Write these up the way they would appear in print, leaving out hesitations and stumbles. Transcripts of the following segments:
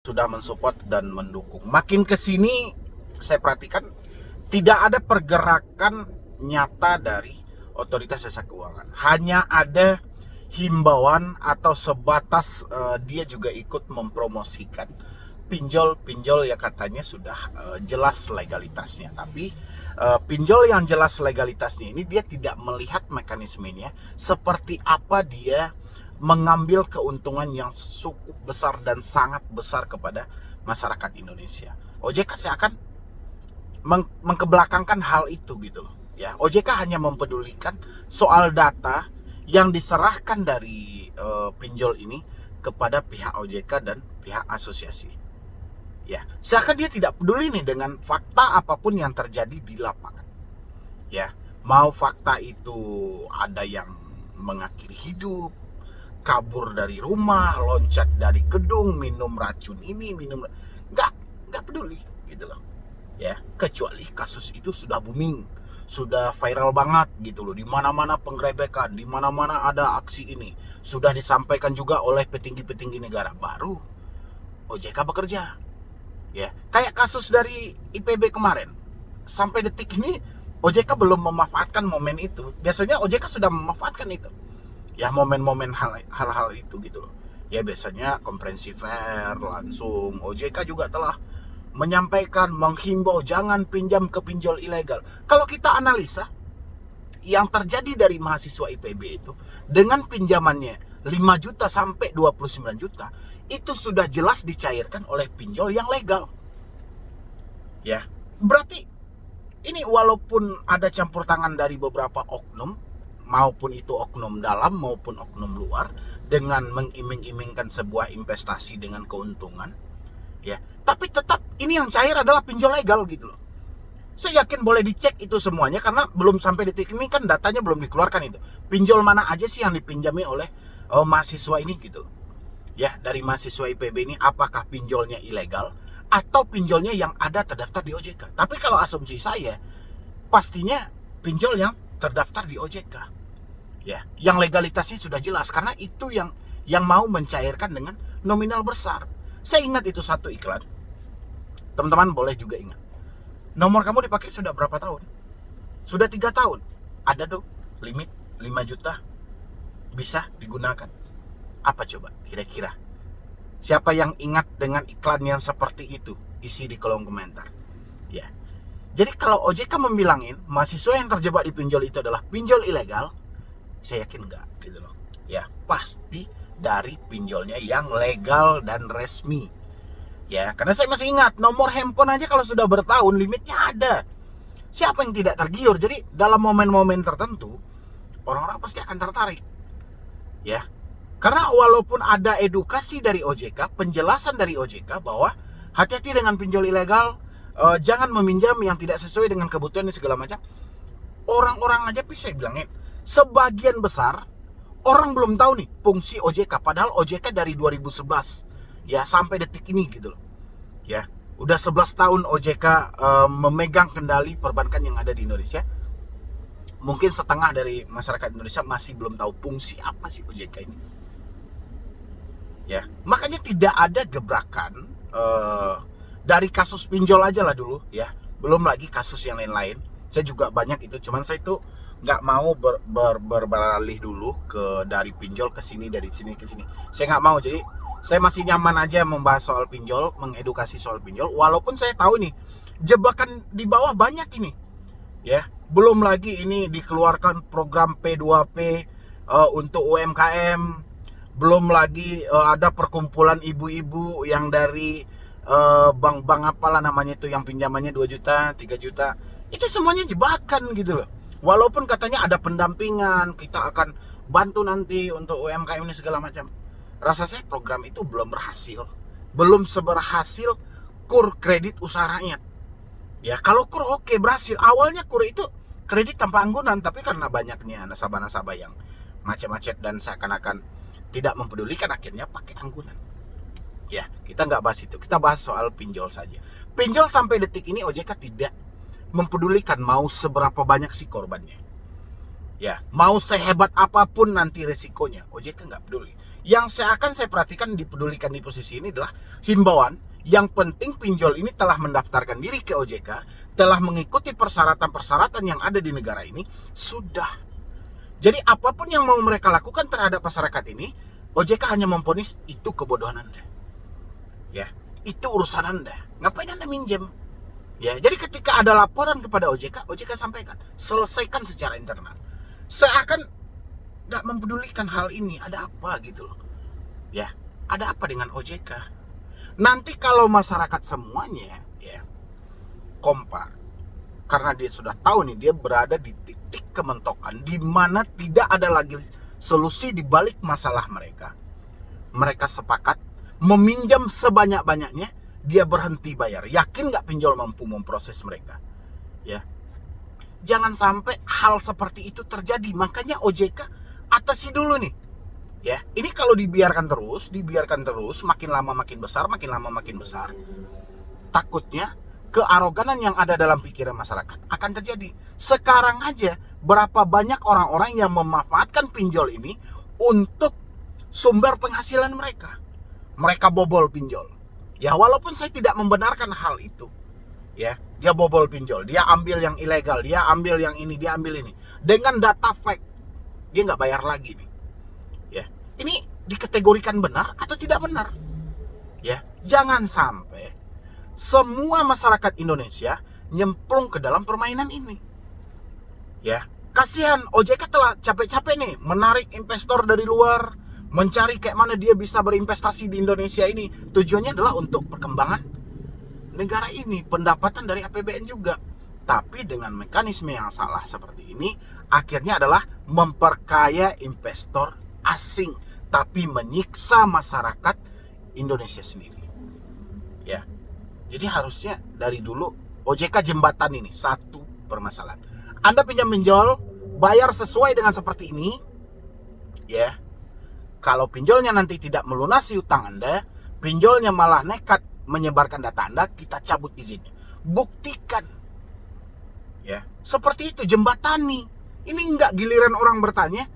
sudah mensupport dan mendukung. Makin ke sini saya perhatikan tidak ada pergerakan nyata dari otoritas jasa keuangan. Hanya ada himbauan atau sebatas dia juga ikut mempromosikan pinjol-pinjol yang katanya sudah jelas legalitasnya. Tapi pinjol yang jelas legalitasnya ini dia tidak melihat mekanismenya seperti apa dia mengambil keuntungan yang cukup besar dan sangat besar kepada masyarakat Indonesia. OJK seakan mengkebelakangkan hal itu gitu loh. Ya, OJK hanya mempedulikan soal data yang diserahkan dari pinjol ini kepada pihak OJK dan pihak asosiasi. Ya, seakan dia tidak peduli nih dengan fakta apapun yang terjadi di lapangan. Ya, mau fakta itu ada yang mengakhiri hidup, kabur dari rumah, loncat dari gedung, minum racun ini, nggak peduli gitu loh. Ya, kecuali kasus itu sudah booming, sudah viral banget gitu loh. Di mana-mana penggerebekan, di mana-mana ada aksi ini, sudah disampaikan juga oleh petinggi-petinggi negara, baru OJK bekerja. Ya, kayak kasus dari IPB kemarin. Sampai detik ini OJK belum memanfaatkan momen itu. Biasanya OJK sudah memanfaatkan itu. Ya, momen-momen hal-hal itu gitu loh. Ya, biasanya konferensi fair langsung OJK juga telah menyampaikan, menghimbau jangan pinjam ke pinjol ilegal. Kalau kita analisa yang terjadi dari mahasiswa IPB itu dengan pinjamannya 5 juta sampai 29 juta itu sudah jelas dicairkan oleh pinjol yang legal. Ya, berarti ini walaupun ada campur tangan dari beberapa oknum, maupun itu oknum dalam maupun oknum luar, dengan mengiming-imingkan sebuah investasi dengan keuntungan, ya, tapi tetap ini yang cair adalah pinjol legal gitu loh. Saya yakin boleh dicek itu semuanya karena belum sampai detik ini kan datanya belum dikeluarkan itu. Pinjol mana aja sih yang dipinjami oleh mahasiswa ini gitu loh. Ya, dari mahasiswa IPB ini apakah pinjolnya ilegal atau pinjolnya yang ada terdaftar di OJK. Tapi kalau asumsi saya pastinya pinjol yang terdaftar di OJK. Ya, yang legalitasnya sudah jelas karena itu yang mau mencairkan dengan nominal besar. Saya ingat itu satu iklan. Teman-teman boleh juga ingat. Nomor kamu dipakai sudah berapa tahun? Sudah 3 tahun. Ada dong limit 5 juta bisa digunakan. Apa coba kira-kira? Siapa yang ingat dengan iklan yang seperti itu? Isi di kolom komentar. Ya. Jadi kalau OJK membilangin mahasiswa yang terjebak di pinjol itu adalah pinjol ilegal, saya yakin enggak gitu loh. Ya, pasti dari pinjolnya yang legal dan resmi. Ya, karena saya masih ingat nomor handphone aja kalau sudah bertahun limitnya ada. Siapa yang tidak tergiur? Jadi dalam momen-momen tertentu orang-orang pasti akan tertarik. Ya. Karena walaupun ada edukasi dari OJK, penjelasan dari OJK bahwa hati-hati dengan pinjol ilegal, jangan meminjam yang tidak sesuai dengan kebutuhan dan segala macam. Orang-orang aja bisa bilangnya, sebagian besar orang belum tahu nih fungsi OJK. Padahal OJK dari 2011 ya sampai detik ini gitu loh. Ya, udah 11 tahun OJK memegang kendali perbankan yang ada di Indonesia. Mungkin setengah dari masyarakat Indonesia masih belum tahu fungsi apa sih OJK ini. Ya, makanya tidak ada gebrakan dari kasus pinjol aja lah dulu ya, belum lagi kasus yang lain-lain. Saya juga banyak itu, cuman saya itu nggak mau beralih dulu ke dari pinjol ke sini, dari sini ke sini. Saya nggak mau, jadi saya masih nyaman aja membahas soal pinjol, mengedukasi soal pinjol. Walaupun saya tahu nih jebakan di bawah banyak ini, ya. Belum lagi ini dikeluarkan program P2P untuk UMKM. Belum lagi ada perkumpulan ibu-ibu yang dari bank-bank apalah namanya itu yang pinjamannya 2 juta, 3 juta. Itu semuanya jebakan gitu loh. Walaupun katanya ada pendampingan, kita akan bantu nanti untuk UMKM ini segala macam. Rasa saya program itu belum berhasil. Belum seberhasil KUR kredit usaha rakyat. Ya, kalau KUR oke berhasil. Awalnya KUR itu kredit tanpa anggunan, tapi karena banyaknya nasabah-nasabah yang macet-macet dan seakan-akan tidak mempedulikan, akhirnya pakai anggunan. Ya, kita nggak bahas itu. Kita bahas soal pinjol saja. Pinjol sampai detik ini OJK tidak mempedulikan mau seberapa banyak sih korbannya. Ya, mau sehebat apapun nanti resikonya, OJK nggak peduli. Yang akan saya perhatikan dipedulikan di posisi ini adalah himbauan. Yang penting pinjol ini telah mendaftarkan diri ke OJK, telah mengikuti persyaratan-persyaratan yang ada di negara ini, sudah. Jadi apapun yang mau mereka lakukan terhadap masyarakat ini, OJK hanya memvonis itu kebodohan Anda. Ya, itu urusan Anda. Ngapain Anda minjem? Ya, jadi ketika ada laporan kepada OJK, OJK sampaikan, selesaikan secara internal. Seakan nggak mempedulikan hal ini, ada apa gitu loh. Ya, ada apa dengan OJK? Nanti kalau masyarakat semuanya ya kompak, karena dia sudah tahu nih dia berada di titik kementokan di mana tidak ada lagi solusi di balik masalah mereka. Mereka sepakat meminjam sebanyak-banyaknya, dia berhenti bayar. Yakin nggak pinjol mampu memproses mereka? Ya, jangan sampai hal seperti itu terjadi. Makanya OJK atasi dulu nih. Ya, ini kalau dibiarkan terus, makin lama makin besar, takutnya kearoganan yang ada dalam pikiran masyarakat akan terjadi. Sekarang aja berapa banyak orang-orang yang memanfaatkan pinjol ini untuk sumber penghasilan mereka. Mereka bobol pinjol. Ya, walaupun saya tidak membenarkan hal itu. Ya, dia bobol pinjol, dia ambil yang ilegal, dia ambil yang ini, dia ambil ini. Dengan data fake, dia nggak bayar lagi nih. Ya, ini dikategorikan benar atau tidak benar? Ya, jangan sampai semua masyarakat Indonesia nyemplung ke dalam permainan ini. Ya, kasihan OJK telah capek-capek nih menarik investor dari luar, mencari kayak mana dia bisa berinvestasi di Indonesia ini. Tujuannya adalah untuk perkembangan negara ini, pendapatan dari APBN juga. Tapi dengan mekanisme yang salah seperti ini, akhirnya adalah memperkaya investor asing, tapi menyiksa masyarakat Indonesia sendiri. Ya, jadi harusnya dari dulu OJK jembatan ini satu permasalahan. Anda pinjol, bayar sesuai dengan seperti ini, ya. Kalau pinjolnya nanti tidak melunasi utang Anda, pinjolnya malah nekat menyebarkan data Anda, kita cabut izinnya. Buktikan, ya. Seperti itu, jembatani. Ini enggak giliran orang bertanya,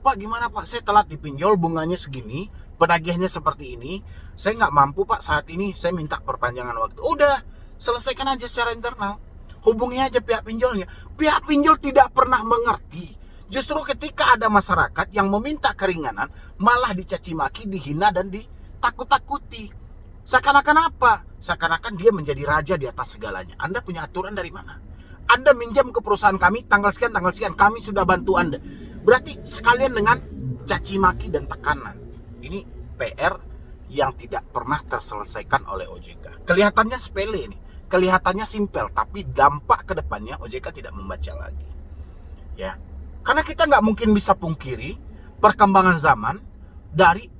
Pak gimana Pak, saya telat dipinjol, bunganya segini, penagihnya seperti ini, saya nggak mampu Pak saat ini, saya minta perpanjangan waktu. Udah, selesaikan aja secara internal. Hubungi aja pihak pinjolnya. Pihak pinjol tidak pernah mengerti. Justru ketika ada masyarakat yang meminta keringanan, malah dicaci maki, dihina, dan ditakut-takuti. Seakan-akan apa? Seakan-akan dia menjadi raja di atas segalanya. Anda punya aturan dari mana? Anda minjam ke perusahaan kami, tanggal sekian, kami sudah bantu Anda. Berarti sekalian dengan caci maki dan tekanan. Ini PR yang tidak pernah terselesaikan oleh OJK. Kelihatannya sepele ini, kelihatannya simpel, tapi dampak ke depannya OJK tidak membaca lagi. Ya, karena kita nggak mungkin bisa pungkiri perkembangan zaman dari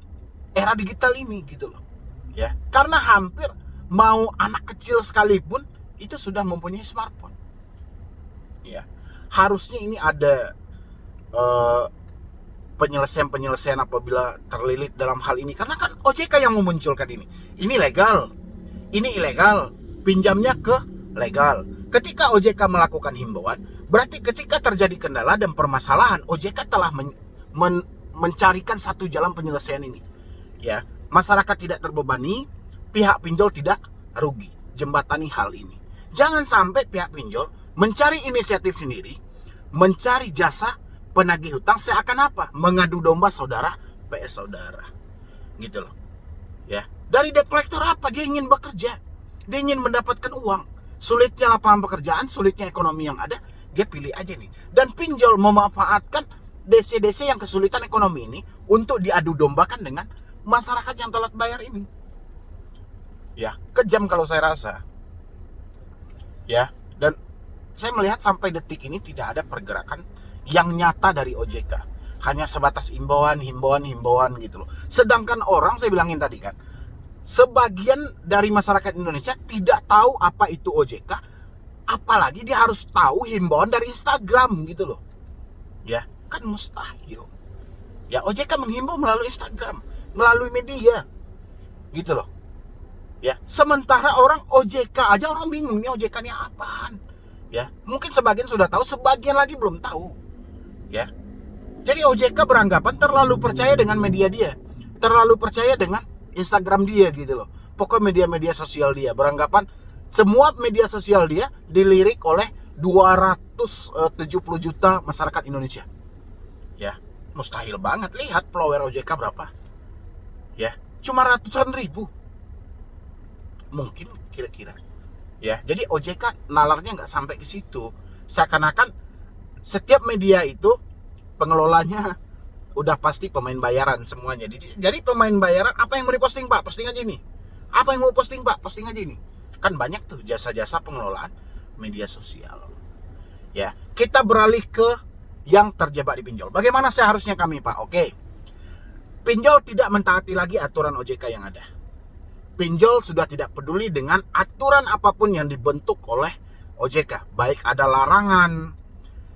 era digital ini gitu loh. Ya, karena hampir mau anak kecil sekalipun itu sudah mempunyai smartphone. Ya, harusnya ini ada penyelesaian apabila terlilit dalam hal ini, karena kan OJK yang memunculkan ini legal, ini ilegal, pinjamnya ke legal. Ketika OJK melakukan himbauan, berarti ketika terjadi kendala dan permasalahan, OJK telah mencarikan satu jalan penyelesaian ini. Ya, masyarakat tidak terbebani, pihak pinjol tidak rugi. Jembatani hal ini. Jangan sampai pihak pinjol mencari inisiatif sendiri, mencari jasa penagih hutang, seakan apa? Mengadu domba saudara PS saudara. Gitu loh. Ya. Dari debt collector apa? Dia ingin bekerja. Dia ingin mendapatkan uang. Sulitnya lapangan pekerjaan, sulitnya ekonomi yang ada, dia pilih aja nih. Dan pinjol memanfaatkan DC-DC yang kesulitan ekonomi ini untuk diadu dombakan dengan masyarakat yang telat bayar ini. Ya, kejam kalau saya rasa. Ya, dan saya melihat sampai detik ini tidak ada pergerakan yang nyata dari OJK. Hanya sebatas himbauan gitu loh. Sedangkan orang, saya bilangin tadi kan, sebagian dari masyarakat Indonesia tidak tahu apa itu OJK, apalagi dia harus tahu himbauan dari Instagram gitu loh. Ya, kan mustahil. Ya, OJK menghimbau melalui Instagram, melalui media. Gitu loh. Ya, sementara orang OJK aja orang bingung nih OJK ini apaan. Ya, mungkin sebagian sudah tahu, sebagian lagi belum tahu. ya. Jadi OJK beranggapan terlalu percaya dengan media dia, terlalu percaya dengan Instagram dia gitu loh. Pokoknya media-media sosial dia, beranggapan semua media sosial dia dilirik oleh 270 juta masyarakat Indonesia. Ya, mustahil banget. Lihat follower OJK berapa. Ya, cuma ratusan ribu. Mungkin kira-kira. Ya, jadi OJK nalarnya nggak sampai ke situ. Seakan-akan setiap media itu pengelolanya udah pasti pemain bayaran semuanya. Jadi pemain bayaran, apa yang mau diposting Pak? Posting aja ini. Apa yang mau posting Pak? Posting aja ini. Kan banyak tuh jasa-jasa pengelolaan media sosial. Ya, kita beralih ke yang terjebak di pinjol. Bagaimana seharusnya kami Pak? Oke. Pinjol tidak mentaati lagi aturan OJK yang ada. Pinjol sudah tidak peduli dengan aturan apapun yang dibentuk oleh OJK. Baik ada larangan,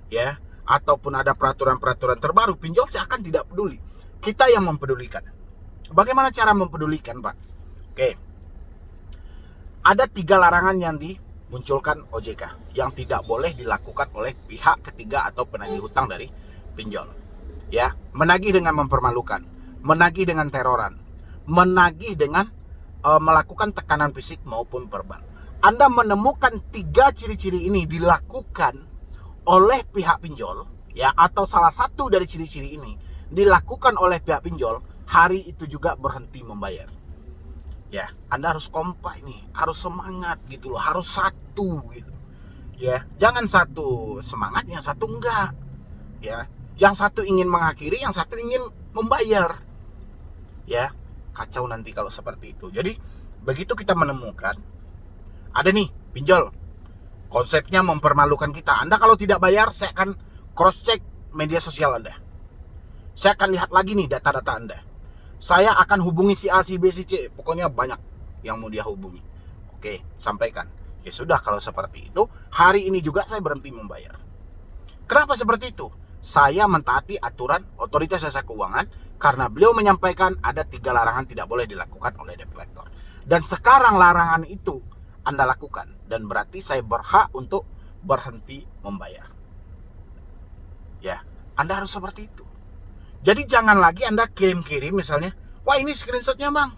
ya, ataupun ada peraturan-peraturan terbaru, pinjol seakan tidak peduli. Kita yang mempedulikan. Bagaimana cara mempedulikan, Pak? Oke. Ada 3 larangan yang dimunculkan OJK yang tidak boleh dilakukan oleh pihak ketiga atau penagih hutang dari pinjol. Ya, menagih dengan mempermalukan, menagih dengan teroran, menagih dengan melakukan tekanan fisik maupun verbal. Anda menemukan 3 ciri-ciri ini dilakukan oleh pihak pinjol, ya, atau salah satu dari ciri-ciri ini dilakukan oleh pihak pinjol, hari itu juga berhenti membayar. Ya, Anda harus kompak ini, harus semangat gitu loh, harus satu gitu. Ya, jangan satu semangat, yang satu enggak. Ya, yang satu ingin mengakhiri, yang satu ingin membayar. Ya, kacau nanti kalau seperti itu. Jadi, begitu kita menemukan ada nih pinjol, konsepnya mempermalukan kita. Anda kalau tidak bayar, saya akan cross check media sosial Anda. Saya akan lihat lagi nih data-data Anda. Saya akan hubungi si A, si B, si C. Pokoknya banyak yang mau dia hubungi. Oke, sampaikan. Ya sudah, kalau seperti itu, hari ini juga saya berhenti membayar. Kenapa seperti itu? Saya mentaati aturan Otoritas Jasa Keuangan karena beliau menyampaikan ada 3 larangan tidak boleh dilakukan oleh debt collector. Dan sekarang larangan itu Anda lakukan, dan berarti saya berhak untuk berhenti membayar. Ya, Anda harus seperti itu. Jadi jangan lagi Anda kirim-kirim misalnya, wah ini screenshotnya Bang,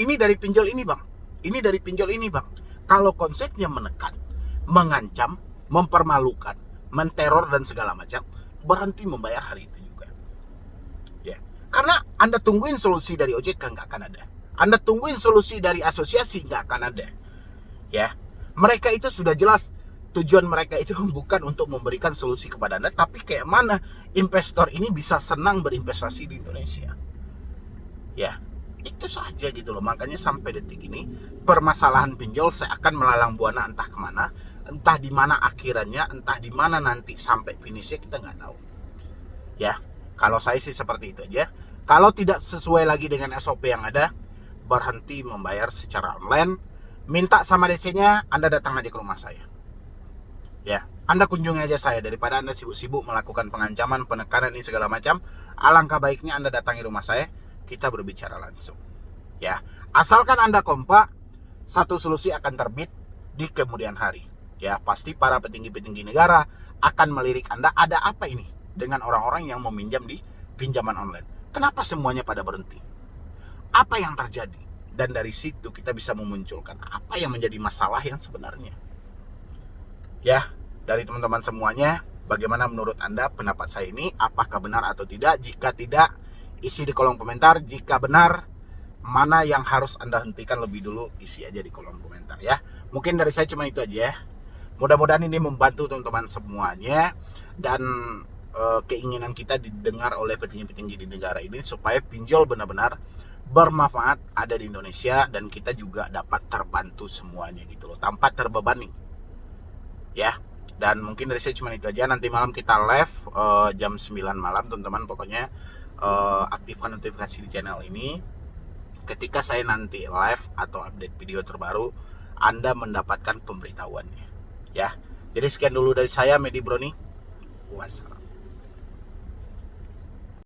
ini dari pinjol ini Bang, ini dari pinjol ini Bang. Kalau konsepnya menekan, mengancam, mempermalukan, menteror dan segala macam, berhenti membayar hari itu juga. Ya, karena Anda tungguin solusi dari OJK nggak akan ada. Anda tungguin solusi dari asosiasi nggak akan ada. Ya, mereka itu sudah jelas tujuan mereka itu bukan untuk memberikan solusi kepada Anda, tapi kayak mana investor ini bisa senang berinvestasi di Indonesia. Ya, itu saja gitu loh. Makanya sampai detik ini permasalahan pinjol seakan melalang buana entah kemana, entah di mana akhirannya, entah di mana nanti sampai finishnya kita nggak tahu. Ya, kalau saya sih seperti itu aja. Kalau tidak sesuai lagi dengan SOP yang ada, berhenti membayar secara online, minta sama DC-nya, Anda datang aja ke rumah saya. Ya, Anda kunjungi aja saya daripada Anda sibuk-sibuk melakukan pengancaman, penekanan ini segala macam. Alangkah baiknya Anda datangi rumah saya, kita berbicara langsung. Ya, asalkan Anda kompak, satu solusi akan terbit di kemudian hari. Ya, pasti para petinggi-petinggi negara akan melirik Anda, ada apa ini dengan orang-orang yang meminjam di pinjaman online. Kenapa semuanya pada berhenti? Apa yang terjadi? Dan dari situ kita bisa memunculkan apa yang menjadi masalah yang sebenarnya. Ya, dari teman-teman semuanya, bagaimana menurut Anda pendapat saya ini? Apakah benar atau tidak? Jika tidak, isi di kolom komentar. Jika benar, mana yang harus Anda hentikan lebih dulu, isi aja di kolom komentar ya. Mungkin dari saya cuma itu aja ya. Mudah-mudahan ini membantu teman-teman semuanya, dan keinginan kita didengar oleh petinggi-petinggi di negara ini supaya pinjol benar-benar bermanfaat ada di Indonesia, dan kita juga dapat terbantu semuanya gitu loh, tanpa terbebani. Ya, dan mungkin dari saya cuma itu aja. Nanti malam kita live jam 9 malam teman-teman. Pokoknya aktifkan notifikasi di channel ini. Ketika saya nanti live atau update video terbaru, Anda mendapatkan pemberitahuannya. Ya, jadi sekian dulu dari saya, Medi Broni. Wassalam.